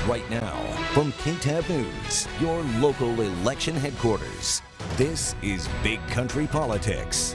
Right now, from KTAB News, your local election headquarters, this is Big Country Politics.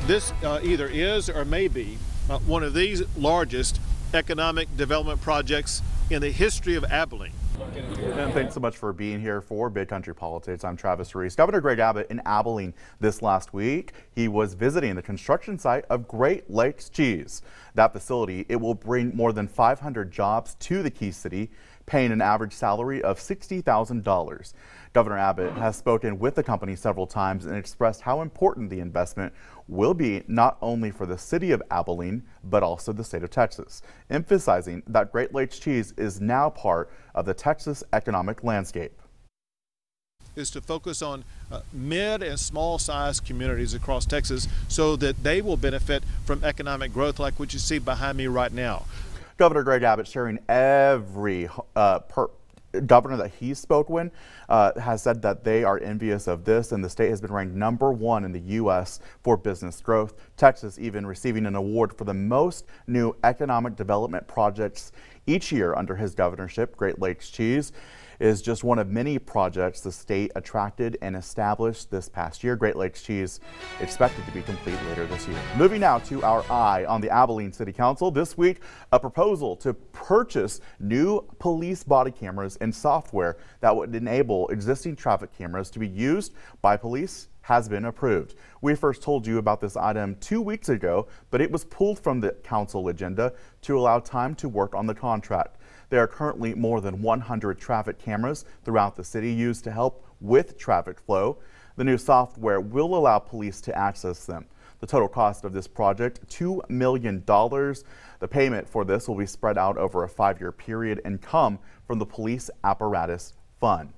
This either is or may be one of the largest economic development projects in the history of Abilene. And thanks so much for being here for Big Country Politics. I'm Travis Reese. Governor Greg Abbott in Abilene this last week. He was visiting the construction site of Great Lakes Cheese. That facility, it will bring more than 500 jobs to the Key City, paying an average salary of $60,000. Governor Abbott has spoken with the company several times and expressed how important the investment will be not only for the city of Abilene, but also the state of Texas, emphasizing that Great Lakes Cheese is now part of the Texas economic landscape. Is to focus on mid and small sized communities across Texas so that they will benefit from economic growth like what you see behind me right now. Governor Greg Abbott sharing every governor that he spoke with has said that they are envious of this, and the state has been ranked #1 in the U.S. for business growth. Texas even receiving an award for the most new economic development projects each year under his governorship. Great Lakes Cheese is just one of many projects the state attracted and established this past year. Great Lakes Cheese expected to be complete later this year. Moving now to our eye on the Abilene City Council. This week, a proposal to purchase new police body cameras and software that would enable existing traffic cameras to be used by police has been approved. We first told you about this item 2 weeks ago, but it was pulled from the council agenda to allow time to work on the contract. There are currently more than 100 traffic cameras throughout the city used to help with traffic flow. The new software will allow police to access them. The total cost of this project, $2 million. The payment for this will be spread out over a 5-year period and come from the Police Apparatus Fund.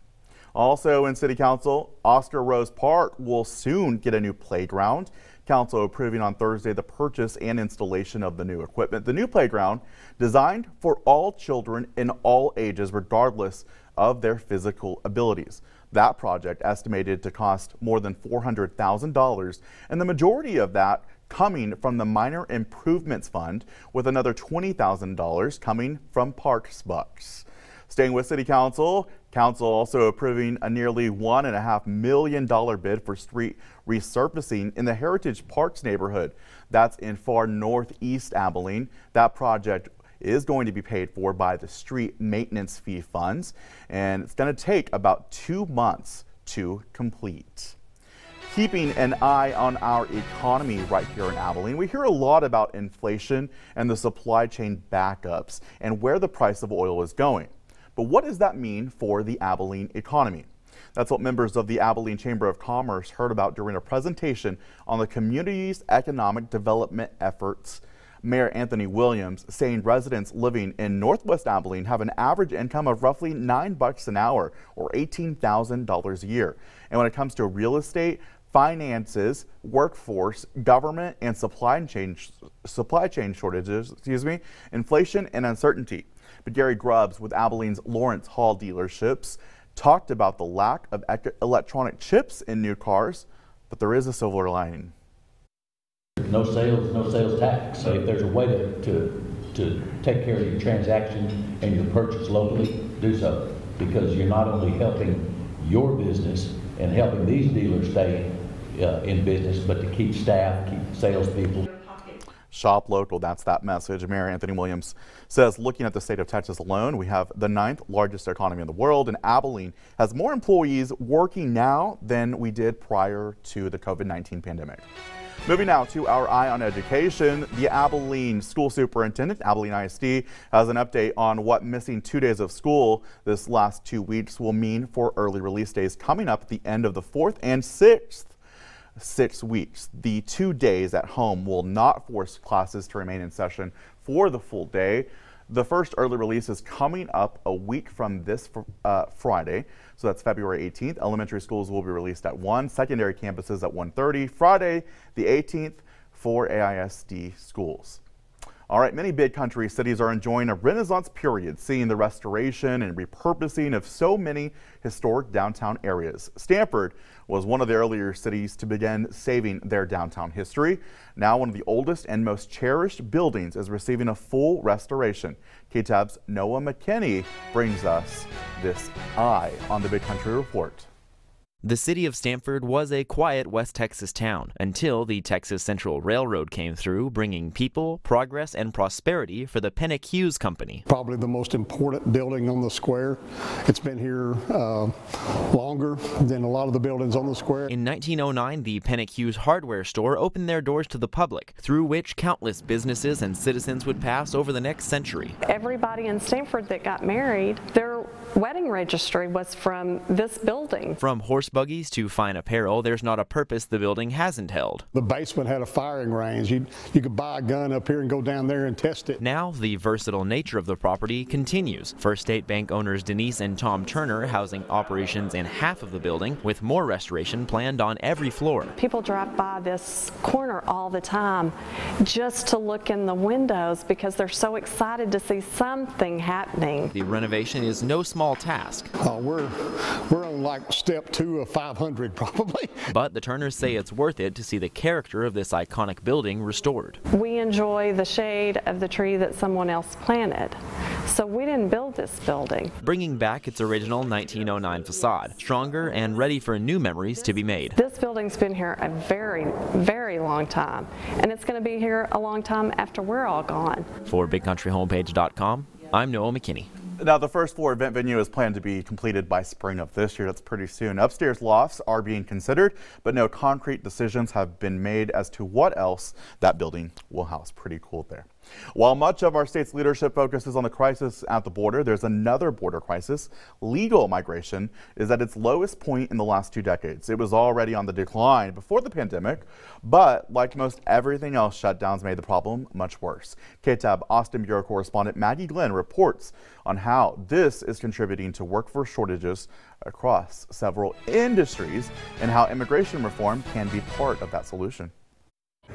Also in City Council, Oscar Rose Park will soon get a new playground. Council approving on Thursday the purchase and installation of the new equipment. The new playground designed for all children in all ages, regardless of their physical abilities. That project estimated to cost more than $400,000, and the majority of that coming from the Minor Improvements Fund, with another $20,000 coming from Parks bucks. Staying with City Council, Council also approving a nearly $1.5 million bid for street resurfacing in the Heritage Parks neighborhood. That's in far northeast Abilene. That project is going to be paid for by the street maintenance fee funds, and it's going to take about 2 months to complete. Keeping an eye on our economy right here in Abilene, we hear a lot about inflation and the supply chain backups and where the price of oil is going. But what does that mean for the Abilene economy? That's what members of the Abilene Chamber of Commerce heard about during a presentation on the community's economic development efforts. Mayor Anthony Williams saying residents living in Northwest Abilene have an average income of roughly $9 an hour or $18,000 a year. And when it comes to real estate, finances, workforce, government, and supply chain shortages, inflation and uncertainty. But Gary Grubbs with Abilene's Lawrence Hall dealerships talked about the lack of electronic chips in new cars, but there is a silver lining. No sales tax. So if there's a way to take care of your transaction and your purchase locally, do so, because you're not only helping your business and helping these dealers stay in business, but to keep staff, keep salespeople. Shop local, that's that message. Mayor Anthony Williams says looking at the state of Texas alone, we have the 9th largest economy in the world, and Abilene has more employees working now than we did prior to the COVID-19 pandemic. Moving now to our eye on education, the Abilene school superintendent, Abilene ISD, has an update on what missing 2 days of school this last 2 weeks will mean for early release days coming up at the end of the 4th and 6th. 6 weeks. The 2 days at home will not force classes to remain in session for the full day. The first early release is coming up a week from this Friday, so that's February 18th. Elementary schools will be released at 1, secondary campuses at 1:30. Friday, the 18th, for AISD schools. All right, many big country cities are enjoying a renaissance period, seeing the restoration and repurposing of so many historic downtown areas. Stamford was one of the earlier cities to begin saving their downtown history. Now one of the oldest and most cherished buildings is receiving a full restoration. KTAB's Noah McKinney brings us this Eye on the Big Country Report. The city of Stamford was a quiet West Texas town until the Texas Central Railroad came through, bringing people, progress, and prosperity for the Pennock Hughes Company. Probably the most important building on the square. It's been here longer than a lot of the buildings on the square. In 1909, the Pennock Hughes hardware store opened their doors to the public, through which countless businesses and citizens would pass over the next century. Everybody in Stamford that got married, their wedding registry was from this building. From horse buggies to fine apparel, there's not a purpose the building hasn't held. The basement had a firing range. You could buy a gun up here and go down there and test it. Now, the versatile nature of the property continues. First State Bank owners Denise and Tom Turner housing operations in half of the building, with more restoration planned on every floor. People drive by this corner all the time just to look in the windows because they're so excited to see something happening. The renovation is no small task. We're on like step 2 of 500 probably. But the Turners say it's worth it to see the character of this iconic building restored. We enjoy the shade of the tree that someone else planted. So we didn't build this building. Bringing back its original 1909 facade, stronger and ready for new memories to be made. This building's been here a very, very long time, and it's going to be here a long time after we're all gone. For BigCountryHomepage.com, I'm Noah McKinney. Now, the first floor event venue is planned to be completed by spring of this year. That's pretty soon. Upstairs lofts are being considered, but no concrete decisions have been made as to what else that building will house. Pretty cool there. While much of our state's leadership focuses on the crisis at the border, there's another border crisis. Legal migration is at its lowest point in the last 2 decades. It was already on the decline before the pandemic, but like most everything else, shutdowns made the problem much worse. KTAB Austin Bureau correspondent Maggie Glenn reports on how this is contributing to workforce shortages across several industries and how immigration reform can be part of that solution.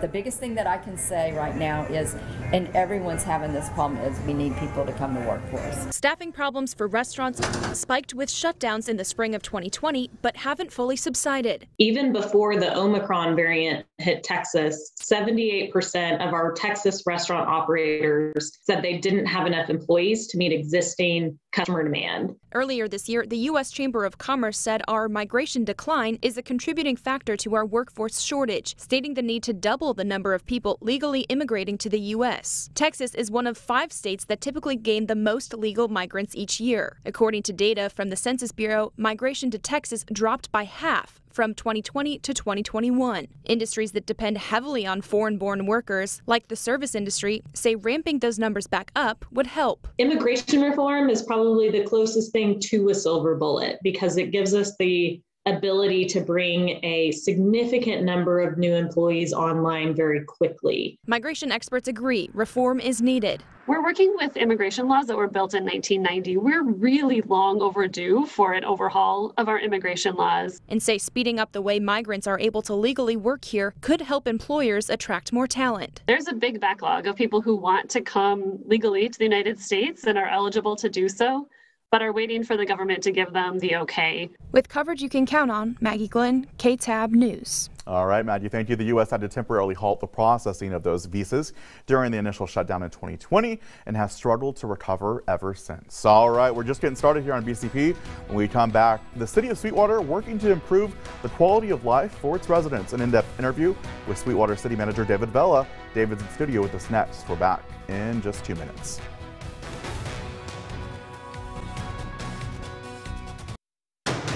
The biggest thing that I can say right now is, and everyone's having this problem, is we need people to come to work for us. Staffing problems for restaurants spiked with shutdowns in the spring of 2020, but haven't fully subsided. Even before the Omicron variant hit Texas, 78% of our Texas restaurant operators said they didn't have enough employees to meet existing customer demand. Earlier this year, the U.S. Chamber of Commerce said our migration decline is a contributing factor to our workforce shortage, stating the need to double the number of people legally immigrating to the U.S. Texas is one of 5 states that typically gain the most legal migrants each year. According to data from the Census Bureau, migration to Texas dropped by half from 2020 to 2021. Industries that depend heavily on foreign-born workers, like the service industry, say ramping those numbers back up would help. Immigration reform is probably the closest thing to a silver bullet because it gives us the ability to bring a significant number of new employees online very quickly. Migration experts agree reform is needed. We're working with immigration laws that were built in 1990. We're really long overdue for an overhaul of our immigration laws. And say speeding up the way migrants are able to legally work here could help employers attract more talent. There's a big backlog of people who want to come legally to the United States and are eligible to do so, but are waiting for the government to give them the okay. With coverage you can count on, Maggie Glenn, KTAB News. All right, Maggie, thank you. The U.S. had to temporarily halt the processing of those visas during the initial shutdown in 2020 and has struggled to recover ever since. All right, we're just getting started here on BCP. When we come back, the city of Sweetwater working to improve the quality of life for its residents. An in-depth interview with Sweetwater City Manager David Vela. David's in studio with us next. We're back in just 2 minutes.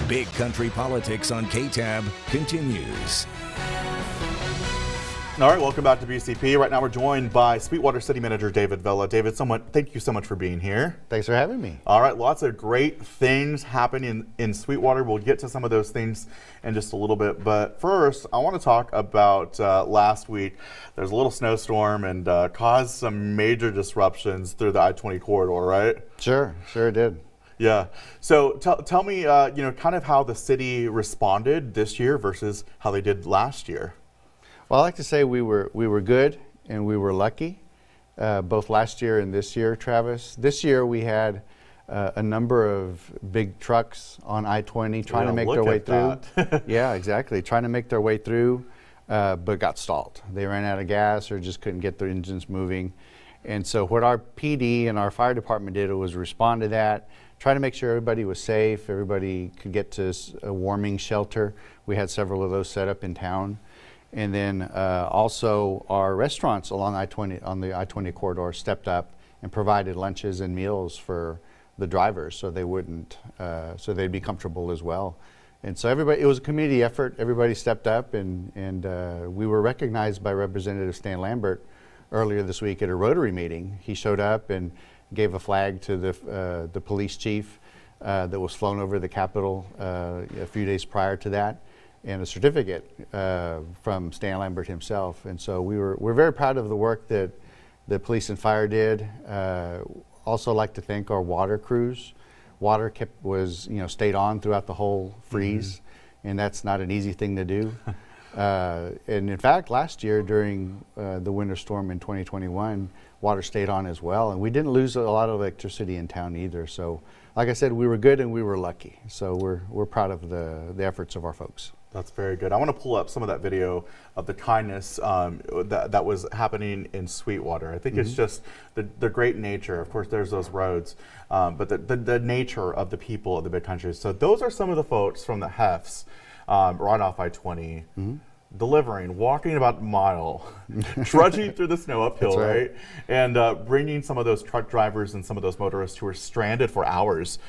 Big Country Politics on KTAB continues. All right, welcome back to BCP. Right now we're joined by Sweetwater City Manager David Vela. David, thank you so much for being here. Thanks for having me. All right, lots of great things happening in Sweetwater. We'll get to some of those things in just a little bit. But first, I want to talk about last week. There's a little snowstorm and caused some major disruptions through the I-20 corridor, right? Sure it did. Yeah. So tell me, kind of how the city responded this year versus how they did last year. Well, I like to say we were good and we were lucky. both last year and this year, Travis. This year we had a number of big trucks on I-20 trying to make their way through. Yeah, exactly. Trying to make their way through, but got stalled. They ran out of gas or just couldn't get their engines moving. And so what our PD and our fire department did was respond to that, try to make sure everybody was safe, everybody could get to a warming shelter. We had several of those set up in town. And then also our restaurants along I-20, on the I-20 corridor, stepped up and provided lunches and meals for the drivers so they wouldn't, so they'd be comfortable as well. And so everybody, it was a community effort. Everybody stepped up, and we were recognized by Representative Stan Lambert earlier this week at a Rotary meeting. He showed up and gave a flag to the police chief that was flown over the Capitol a few days prior to that, and a certificate from Stan Lambert himself. And so we're very proud of the work that the police and fire did. Also like to thank our water crews. Water stayed on throughout the whole freeze, and that's not an easy thing to do. And in fact, last year during the winter storm in 2021, water stayed on as well, and we didn't lose a lot of electricity in town either. So, like I said, we were good and we were lucky. So we're proud of the efforts of our folks. That's very good. I want to pull up some of that video of the kindness that was happening in Sweetwater. I think it's just the great nature. Of course, there's those roads, but the nature of the people of the big country. So those are some of the folks from the Hefts right off I-20, delivering, walking about a mile, trudging through the snow uphill, right? And bringing some of those truck drivers and some of those motorists who were stranded for hours,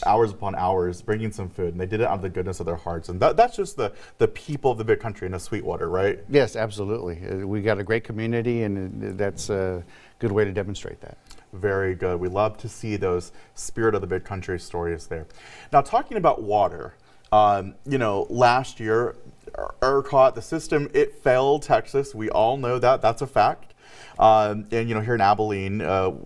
hours upon hours, bringing some food. And they did it out of the goodness of their hearts. And that's just the people of the big country in Sweetwater, right? Yes, absolutely. We got a great community, and that's a good way to demonstrate that. Very good. We love to see those spirit of the big country stories there. Now, talking about water, you know, last year, ERCOT, the system, it failed Texas. We all know that. That's a fact. And, you know, here in Abilene,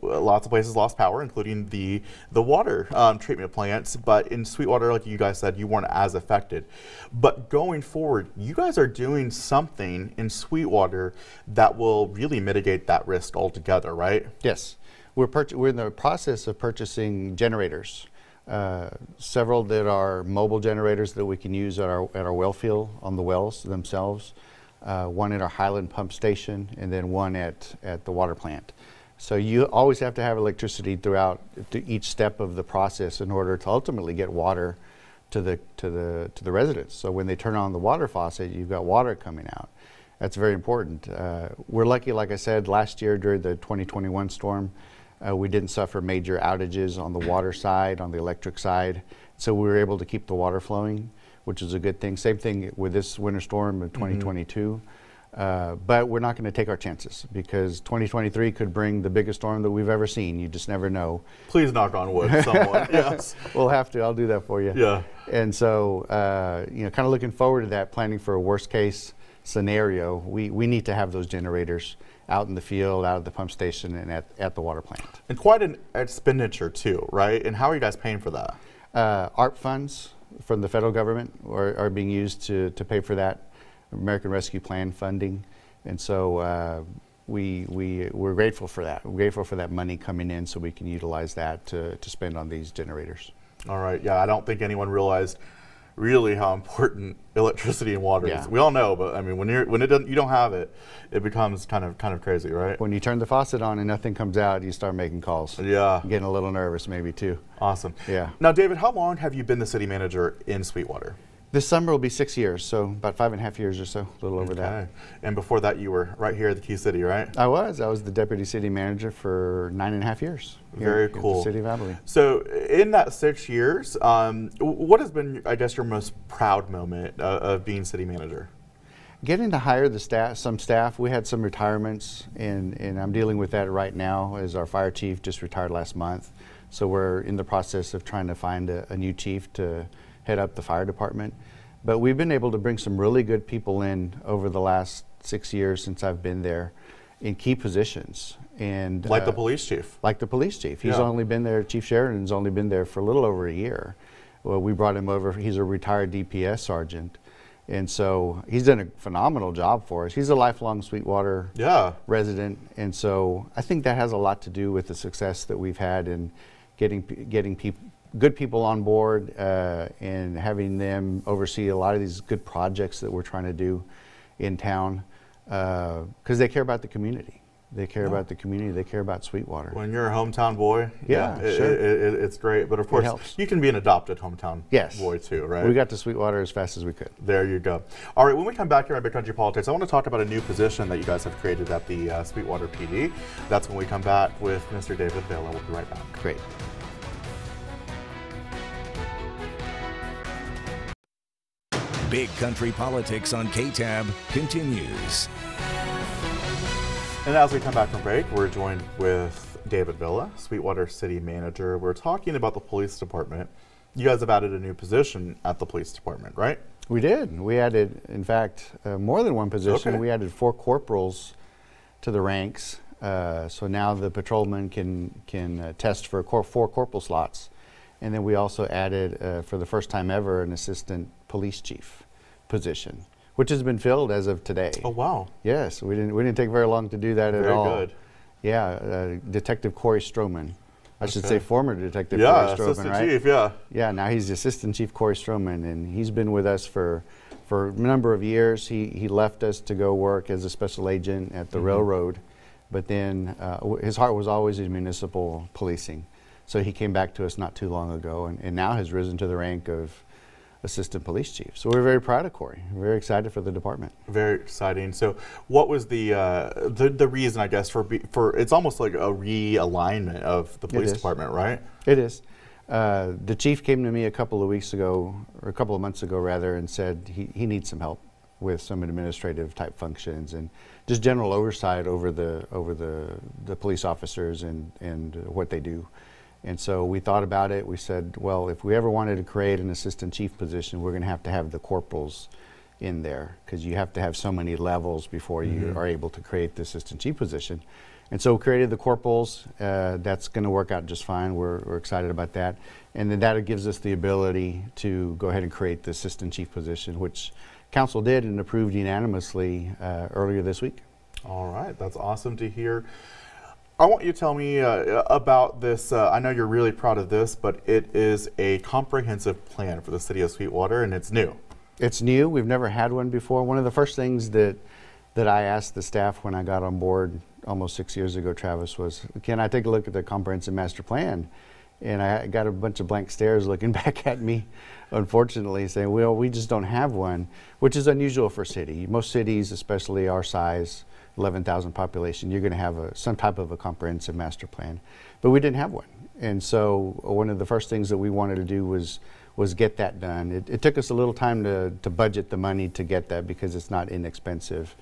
lots of places lost power, including the water treatment plants. But in Sweetwater, like you guys said, you weren't as affected. But going forward, you guys are doing something in Sweetwater that will really mitigate that risk altogether, right? Yes. We're in the process of purchasing generators. Several that are mobile generators that we can use at our well field on the wells themselves, one at our Highland pump station, and then one at the water plant. So you always have to have electricity throughout each step of the process in order to ultimately get water to the residents. So when they turn on the water faucet, you've got water coming out. That's very important. We're lucky, like I said, last year during the 2021 storm, we didn't suffer major outages on the water side, on the electric side. So we were able to keep the water flowing, which is a good thing. Same thing with this winter storm of 2022. But we're not going to take our chances because 2023 could bring the biggest storm that we've ever seen. You just never know. Please knock on wood, someone. Yes. We'll have to. I'll do that for you. Yeah. And so, you know, kind of looking forward to that, planning for a worst case scenario. We need to have those generators out in the field, out at the pump station, and at the water plant. And quite an expenditure too, right? And how are you guys paying for that? ARP funds from the federal government are being used to pay for that, American Rescue Plan funding. And so we're grateful for that. We're grateful for that money coming in so we can utilize that to spend on these generators. All right, yeah, I don't think anyone realized really how important electricity and water is. We all know, but I mean, when you don't have it, it becomes kind of crazy, right? When you turn the faucet on and nothing comes out, you start making calls. Yeah. Getting a little nervous maybe too. Awesome. Yeah. Now, David, how long have you been the city manager in Sweetwater? This summer will be 6 years, so about 5.5 years or so, a little over that. And before that, you were right here at the Key City, right? I was the deputy city manager for 9.5 years. Very cool. At the city of Abilene. So in that 6 years, what has been, I guess, your most proud moment of being city manager? Getting to hire some staff. We had some retirements, and I'm dealing with that right now as our fire chief just retired last month. So we're in the process of trying to find a new chief to head up the fire department. But we've been able to bring some really good people in over the last 6 years since I've been there in key positions. And like the police chief. Like the police chief. He's only been there, Chief Sheridan's only been there for a little over a year. Well, we brought him over, he's a retired DPS sergeant. And so he's done a phenomenal job for us. He's a lifelong Sweetwater resident. And so I think that has a lot to do with the success that we've had in getting good people on board and having them oversee a lot of these good projects that we're trying to do in town, because they care about the community. They care about the community. They care about Sweetwater. When you're a hometown boy, sure. It's great. But of course, you can be an adopted hometown boy too, right? We got to Sweetwater as fast as we could. There you go. All right, when we come back here on Big Country Politics, I want to talk about a new position that you guys have created at the Sweetwater PD. That's when we come back with Mr. David Vela. We'll be right back. Great. Big Country Politics on KTAB continues. And as we come back from break, we're joined with David Vela, Sweetwater City Manager. We're talking about the police department. You guys have added a new position at the police department, right? We did. We added, in fact, more than one position. Okay. We added 4 corporals to the ranks. So now the patrolman can test for 4 corporal slots. And then we also added, for the first time ever, an assistant police chief position, which has been filled as of today. Oh, wow. Yes, we didn't take very long to do that at all. Very good. Yeah, Detective Corey Stroman. I should say former Detective Corey Stroman, assistant right? chief, yeah. Yeah, now he's the Assistant Chief Corey Stroman, and he's been with us for a number of years. He left us to go work as a special agent at the railroad, but then his heart was always in municipal policing. So he came back to us not too long ago, and now has risen to the rank of Assistant Police Chief. So we're very proud of Corey. We're very excited for the department. Very exciting. So what was the reason, I guess, for it's almost like a realignment of the police department, right? It is. The chief came to me a couple of weeks ago, or a couple of months ago rather, and said he needs some help with some administrative type functions and just general oversight over the police officers and what they do. And so we thought about it. We said, well, if we ever wanted to create an assistant chief position, we're going to have the corporals in there, because you have to have so many levels before you are able to create the assistant chief position. And so we created the corporals. That's going to work out just fine. We're excited about that. And then that gives us the ability to go ahead and create the assistant chief position, which council did and approved unanimously earlier this week. All right, that's awesome to hear. I want you to tell me about this. I know you're really proud of this, but it is a comprehensive plan for the city of Sweetwater, and it's new. It's new. We've never had one before. One of the first things that I asked the staff when I got on board almost 6 years ago, Travis, was, can I take a look at the comprehensive master plan? And I got a bunch of blank stares looking back at me, unfortunately, saying, well, we just don't have one, which is unusual for a city. Most cities, especially our size, 11,000 population, you're going to have some type of a comprehensive master plan. But we didn't have one. And so one of the first things that we wanted to do was get that done. It took us a little time to budget the money to get that, because it's not inexpensive.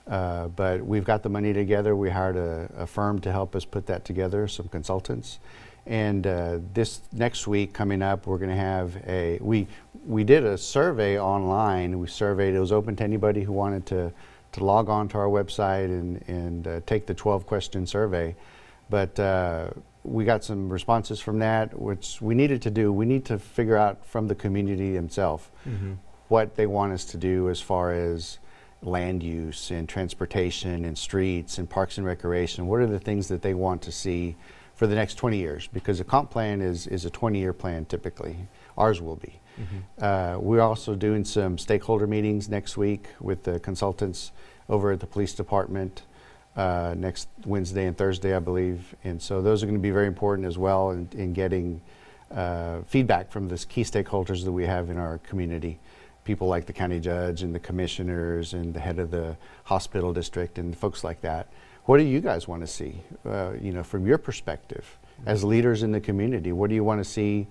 But we've got the money together. We hired a firm to help us put that together, some consultants. And this next week coming up, we're going to have we did a survey online. We surveyed, it was open to anybody who wanted to log on to our website and take the 12-question survey. But we got some responses from that, which we needed to do. We need to figure out from the community themselves what they want us to do as far as land use and transportation and streets and parks and recreation. What are the things that they want to see for the next 20 years? Because a comp plan is a 20-year plan typically. Ours will be. We're also doing some stakeholder meetings next week with the consultants over at the police department next Wednesday and Thursday, I believe. And so those are going to be very important as well in getting feedback from the key stakeholders that we have in our community. People like the county judge and the commissioners and the head of the hospital district and folks like that. What do you guys want to see, from your perspective as leaders in the community? What do you want to see?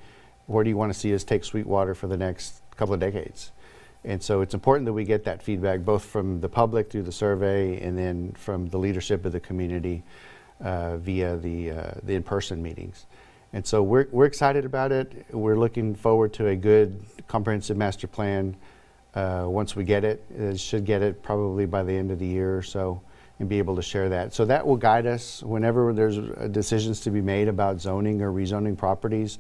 Where do you want to see us take Sweetwater for the next couple of decades? And so it's important that we get that feedback both from the public through the survey and then from the leadership of the community via the in-person meetings. And so we're excited about it. We're looking forward to a good comprehensive master plan once we get it. Should get it probably by the end of the year or so, and be able to share that. So that will guide us whenever there's decisions to be made about zoning or rezoning properties.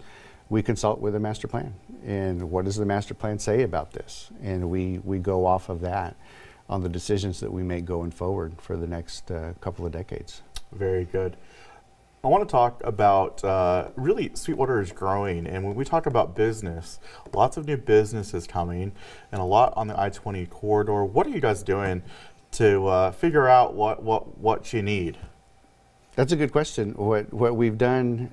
we consult with a master plan. And what does the master plan say about this? And we go off of that on the decisions that we make going forward for the next couple of decades. Very good. I want to talk about really Sweetwater is growing, and when we talk about business, lots of new businesses coming and a lot on the I-20 corridor. What are you guys doing to figure out what you need? That's a good question. What we've done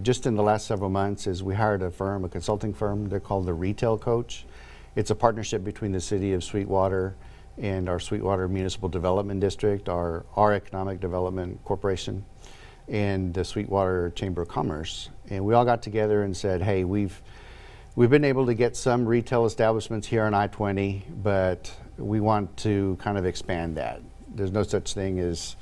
just in the last several months is we hired a firm, a consulting firm. They're called the Retail Coach. It's a partnership between the city of Sweetwater and our Sweetwater Municipal Development District, our Economic Development Corporation, and the Sweetwater Chamber of Commerce. And we all got together and said, hey, we've been able to get some retail establishments here on I-20, but we want to kind of expand that. There's no such thing as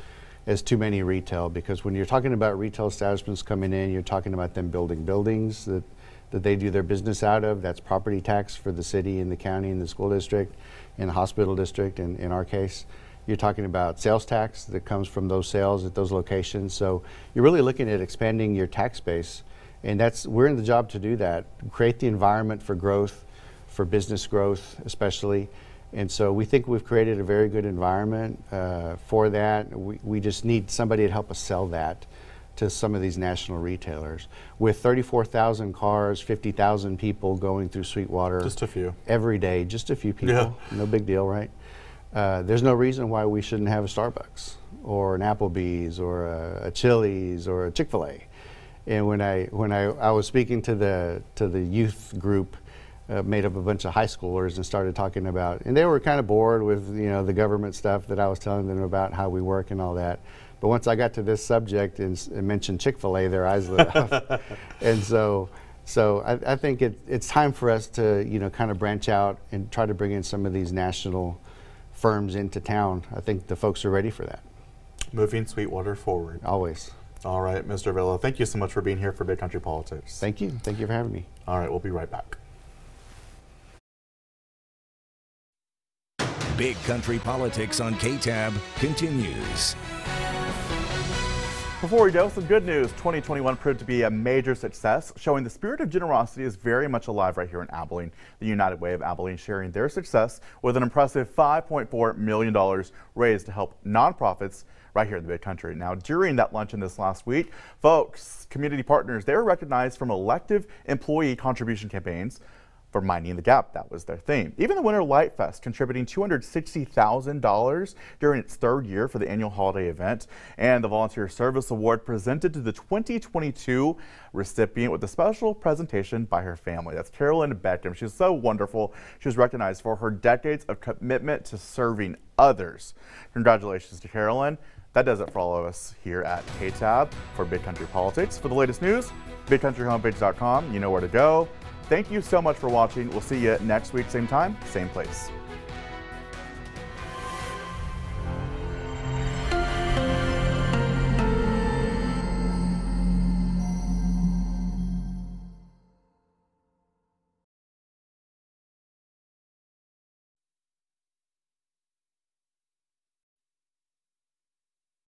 too many retail, because when you're talking about retail establishments coming in, you're talking about them building buildings that they do their business out of. That's property tax for the city and the county and the school district and the hospital district, in our case. You're talking about sales tax that comes from those sales at those locations. So you're really looking at expanding your tax base, and we're in the job to do that, create the environment for growth, for business growth especially. And so we think we've created a very good environment for that. We just need somebody to help us sell that to some of these national retailers. With 34,000 cars, 50,000 people going through Sweetwater. Just a few. Every day, just a few people. Yeah. No big deal, right? There's no reason why we shouldn't have a Starbucks or an Applebee's or a Chili's or a Chick-fil-A. And when I was speaking to the youth group, made up a bunch of high schoolers and started talking about, and they were kind of bored with the government stuff that I was telling them about, how we work and all that. But once I got to this subject and mentioned Chick-fil-A, their eyes lit up. And so I think it's time for us to kind of branch out and try to bring in some of these national firms into town. I think the folks are ready for that. Moving Sweetwater forward. Always. All right, Mr. Vela, thank you so much for being here for Big Country Politics. Thank you. Thank you for having me. All right, we'll be right back. Big Country Politics on KTAB continues. Before we go, some good news. 2021 proved to be a major success, showing the spirit of generosity is very much alive right here in Abilene. The United Way of Abilene sharing their success with an impressive $5.4 million raised to help nonprofits right here in the Big Country. Now, during that luncheon this last week, folks, community partners, they were recognized from elective employee contribution campaigns for Minding the Gap. That was their theme. Even the Winter Light Fest contributing $260,000 during its third year for the annual holiday event. And the Volunteer Service Award presented to the 2022 recipient with a special presentation by her family. That's Carolyn Beckham. She's so wonderful. She was recognized for her decades of commitment to serving others. Congratulations to Carolyn. That does it for all of us here at KTAB for Big Country Politics. For the latest news, bigcountryhomepage.com. You know where to go. Thank you so much for watching. We'll see you next week, same time, same place.